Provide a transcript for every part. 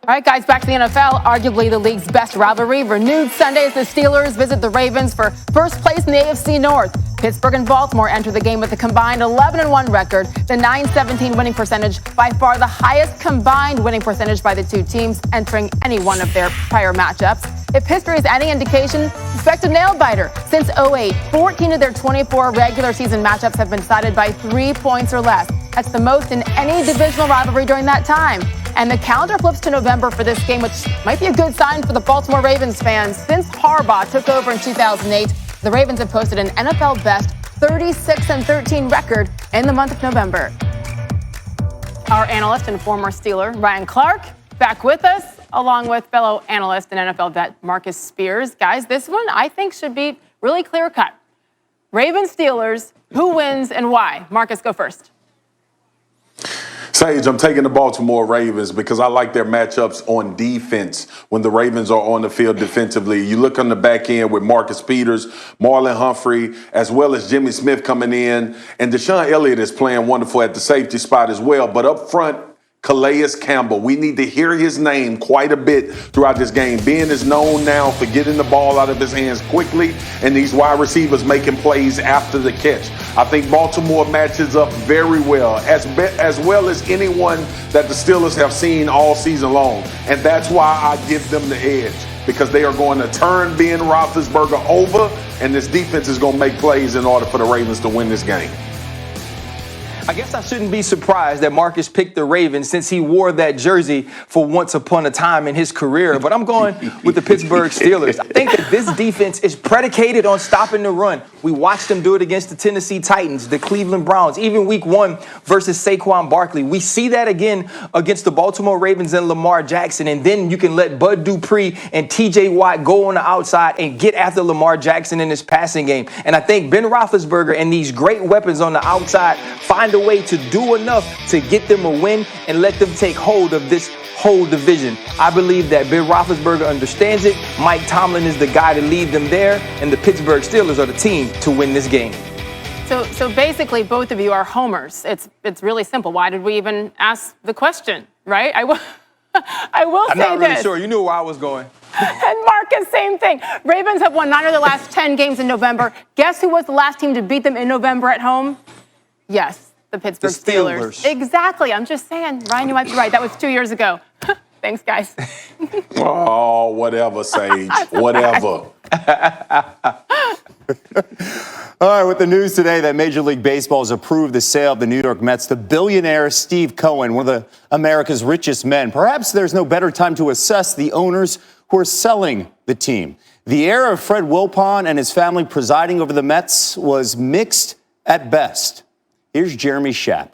All right, guys, back to the NFL. Arguably the league's best rivalry. Renewed Sunday as the Steelers visit the Ravens for first place in the AFC North. Pittsburgh and Baltimore enter the game with a combined 11-1 record. The .917 winning percentage, by far the highest combined winning percentage by the two teams entering any one of their prior matchups. If history is any indication, expect a nail-biter. Since 2008, 14 of their 24 regular season matchups have been decided by 3 points or less. That's the most in any divisional rivalry during that time. And the calendar flips to November for this game, which might be a good sign for the Baltimore Ravens fans. Since Harbaugh took over in 2008, the Ravens have posted an NFL best 36-13 record in the month of November. Our analyst and former Steeler, Ryan Clark, back with us, along with fellow analyst and NFL vet Marcus Spears. Guys, this one I think should be really clear-cut. Ravens, Steelers, who wins and why? Marcus, go first. Sage, I'm taking the Baltimore Ravens because I like their matchups on defense when the Ravens are on the field defensively. You look on the back end with Marcus Peters, Marlon Humphrey, as well as Jimmy Smith coming in. And Deshaun Elliott is playing wonderful at the safety spot as well. But up front, Calais Campbell. We need to hear his name quite a bit throughout this game. Ben is known now for getting the ball out of his hands quickly, and these wide receivers making plays after the catch. I think Baltimore matches up very well, as well as anyone that the Steelers have seen all season long. And that's why I give them the edge, because they are going to turn Ben Roethlisberger over, and this defense is going to make plays in order for the Ravens to win this game. I guess I shouldn't be surprised that Marcus picked the Ravens since he wore that jersey for once upon a time in his career. But I'm going with the Pittsburgh Steelers. I think that this defense is predicated on stopping the run. We watched them do it against the Tennessee Titans, the Cleveland Browns, even week 1 versus Saquon Barkley. We see that again against the Baltimore Ravens and Lamar Jackson. And then you can let Bud Dupree and TJ Watt go on the outside and get after Lamar Jackson in this passing game. And I think Ben Roethlisberger and these great weapons on the outside find a way to do enough to get them a win and let them take hold of this whole division. I believe that Ben Roethlisberger understands it. Mike Tomlin is the guy to lead them there, and the Pittsburgh Steelers are the team to win this game. So basically, both of you are homers. It's really simple. Why did we even ask the question, right? I will I'm say not really this. sure. You knew where I was going. And Marcus, same thing. Ravens have won 9 of the last 10 games in November. Guess who was the last team to beat them in November at home? Yes. The Pittsburgh Steelers. Exactly. I'm just saying, Ryan, you might be right. That was 2 years ago. Thanks, guys. Oh, whatever, Sage. Whatever. All right, with the news today that Major League Baseball has approved the sale of the New York Mets to billionaire Steve Cohen, one of America's richest men. Perhaps there's no better time to assess the owners who are selling the team. The era of Fred Wilpon and his family presiding over the Mets was mixed at best. Here's Jeremy Schaap.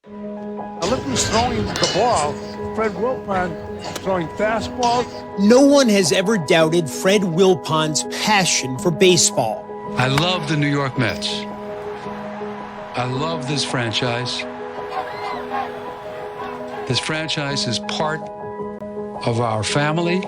Now look who's throwing the ball. Fred Wilpon throwing fastballs. No one has ever doubted Fred Wilpon's passion for baseball. I love the New York Mets. I love this franchise. This franchise is part of our family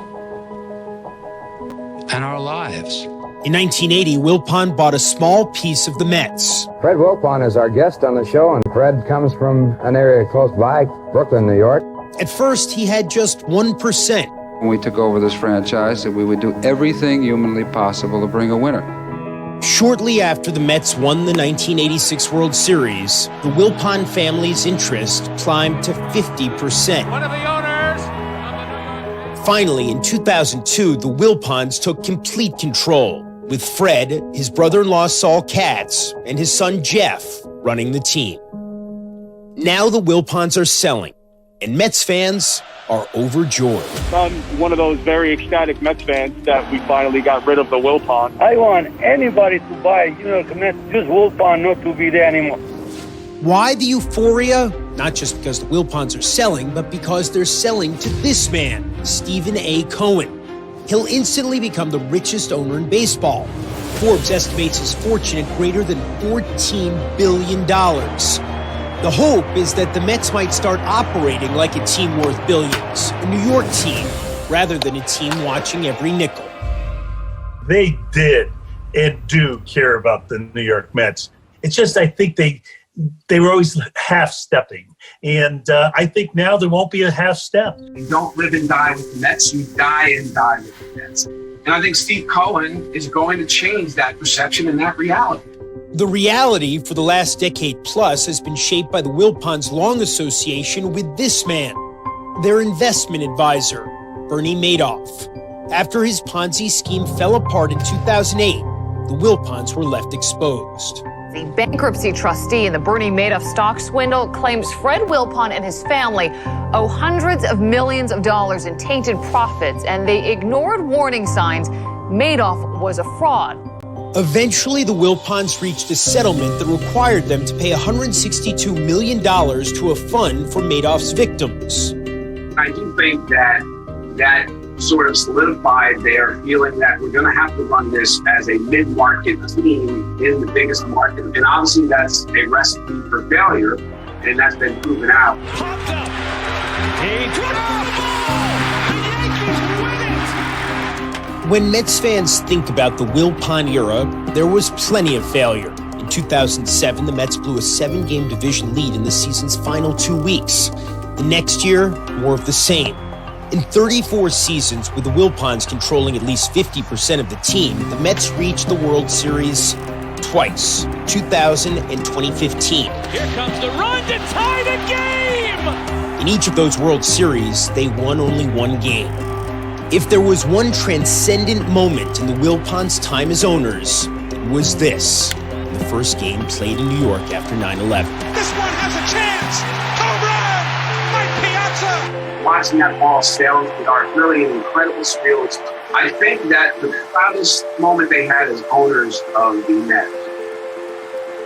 and our lives. In 1980, Wilpon bought a small piece of the Mets. Fred Wilpon is our guest on the show, and Fred comes from an area close by, Brooklyn, New York. At first, he had just 1%. When we took over this franchise, that we would do everything humanly possible to bring a winner. Shortly after the Mets won the 1986 World Series, the Wilpon family's interest climbed to 50%. One of the owners. Finally, in 2002, the Wilpons took complete control, with Fred, his brother-in-law Saul Katz, and his son Jeff running the team. Now the Wilpons are selling, and Mets fans are overjoyed. I'm one of those very ecstatic Mets fans that we finally got rid of the Wilpon. I want anybody to buy New York Mets, just Wilpon not to be there anymore. Why the euphoria? Not just because the Wilpons are selling, but because they're selling to this man, Stephen A. Cohen. He'll instantly become the richest owner in baseball. Forbes estimates his fortune at greater than $14 billion. The hope is that the Mets might start operating like a team worth billions, a New York team, rather than a team watching every nickel. They did and do care about the New York Mets. It's just I think they they were always half-stepping. And I think now there won't be a half-step. You don't live and die with the Mets. You die and die with the Mets. And I think Steve Cohen is going to change that perception and that reality. The reality for the last decade plus has been shaped by the Wilpons' long association with this man, their investment advisor, Bernie Madoff. After his Ponzi scheme fell apart in 2008, the Wilpons were left exposed. The bankruptcy trustee in the Bernie Madoff stock swindle claims Fred Wilpon and his family owe hundreds of millions of dollars in tainted profits, and they ignored warning signs Madoff was a fraud. Eventually, the Wilpons reached a settlement that required them to pay $162 million to a fund for Madoff's victims. I do think that sort of solidified their feeling that we're going to have to run this as a mid-market team in the biggest market. And obviously that's a recipe for failure, and that's been proven out. Popped up. He the Yankees win it! When Mets fans think about the Wilpon era, there was plenty of failure. In 2007, the Mets blew a 7-game division lead in the season's final 2 weeks. The next year, more of the same. In 34 seasons, with the Wilpons controlling at least 50% of the team, the Mets reached the World Series twice, 2000 and 2015. Here comes the run to tie the game! In each of those World Series, they won only one game. If there was one transcendent moment in the Wilpons' time as owners, it was this, the first game played in New York after 9/11. This one has a chance! Home run! Mike Piazza! Watching that ball sail are really an incredible experience. I think that the proudest moment they had as owners of the Mets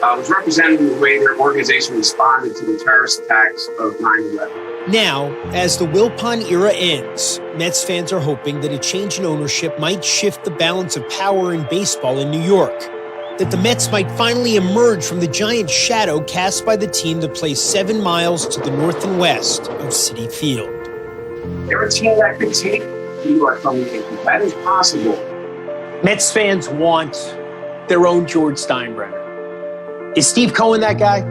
was representing the way their organization responded to the terrorist attacks of 9/11. Now, as the Wilpon era ends, Mets fans are hoping that a change in ownership might shift the balance of power in baseball in New York. That the Mets might finally emerge from the giant shadow cast by the team that plays 7 miles to the north and west of Citi Field. They're a team that could take New York from the Yankees. That is possible. Mets fans want their own George Steinbrenner. Is Steve Cohen that guy?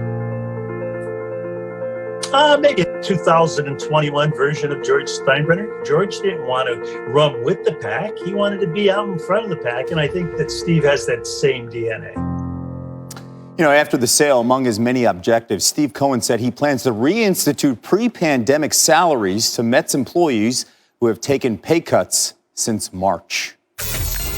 Maybe a 2021 version of George Steinbrenner. George didn't want to run with the pack. He wanted to be out in front of the pack, and I think that Steve has that same DNA. You know, after the sale, among his many objectives, Steve Cohen said he plans to reinstitute pre-pandemic salaries to Mets employees who have taken pay cuts since March.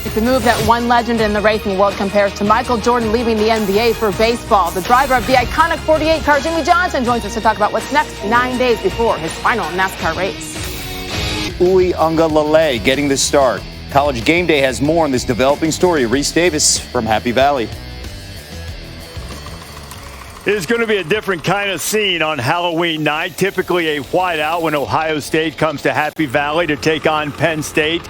It's a move that one legend in the racing world compares to Michael Jordan leaving the NBA for baseball. The driver of the iconic 48 car, Jimmy Johnson, joins us to talk about what's next 9 days before his final NASCAR race. Uiagalelei getting the start. College Game Day has more on this developing story. Reese Davis from Happy Valley. It's going to be a different kind of scene on Halloween night. Typically a whiteout when Ohio State comes to Happy Valley to take on Penn State.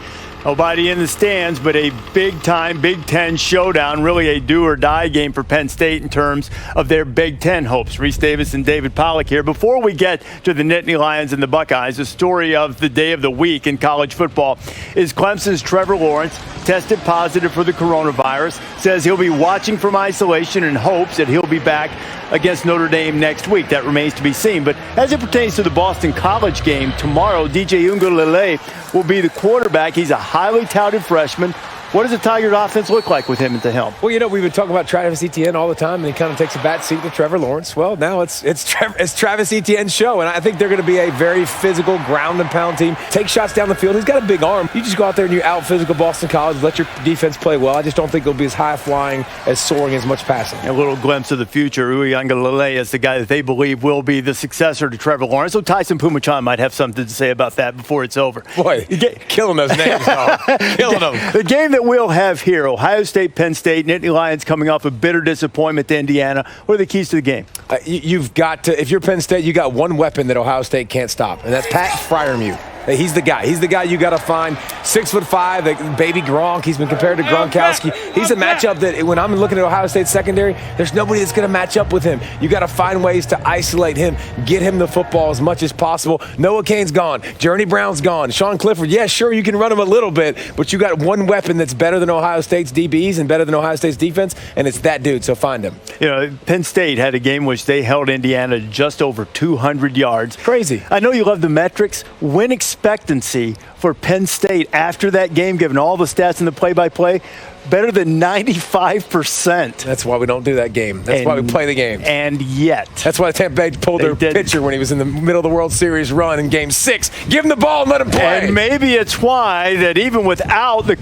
Nobody in the stands, but a big-time Big Ten showdown, really a do-or-die game for Penn State in terms of their Big Ten hopes. Reese Davis and David Pollack here. Before we get to the Nittany Lions and the Buckeyes, the story of the day of the week in college football is Clemson's Trevor Lawrence tested positive for the coronavirus, says he'll be watching from isolation and hopes that he'll be back against Notre Dame next week. That remains to be seen. But as it pertains to the Boston College game tomorrow, DJ Uiagalelei will be the quarterback. He's a highly touted freshman. What does the Tigers offense look like with him at the helm? Well, you know, we've been talking about Travis Etienne all the time, and he kind of takes a back seat to Trevor Lawrence. Well, now it's Travis Etienne's show, and I think they're going to be a very physical, ground and pound team. Take shots down the field. He's got a big arm. You just go out there and you out-physical Boston College, let your defense play well. I just don't think it'll be as high-flying, as soaring, as much passing. A little glimpse of the future. Uiagalelei is the guy that they believe will be the successor to Trevor Lawrence. So Tyson Pumachan might have something to say about that before it's over. Boy, killing those names, dog. Killing them. The game that we'll have here, Ohio State, Penn State, Nittany Lions coming off a bitter disappointment to Indiana. What are the keys to the game? You've got to, if you're Penn State, you got one weapon that Ohio State can't stop, and that's Pat Freiermuth. He's the guy. He's the guy you got to find. 6'5", baby Gronk. He's been compared to Gronkowski. He's a matchup that when I'm looking at Ohio State secondary, there's nobody that's going to match up with him. You got to find ways to isolate him, get him the football as much as possible. Noah Cain's gone. Journey Brown's gone. Sean Clifford, yeah, sure, you can run him a little bit, but you got one weapon that's better than Ohio State's DBs and better than Ohio State's defense, and it's that dude, so find him. You know, Penn State had a game which they held Indiana just over 200 yards. Crazy. I know you love the metrics. Win expectancy for Penn State after that game, given all the stats in the play-by-play, better than 95%. That's why we don't do that game. That's why we play the game. And yet. That's why Tampa Bay pulled their pitcher when he was in the middle of the World Series run in Game 6. Give him the ball and let him play. And maybe it's why that even without the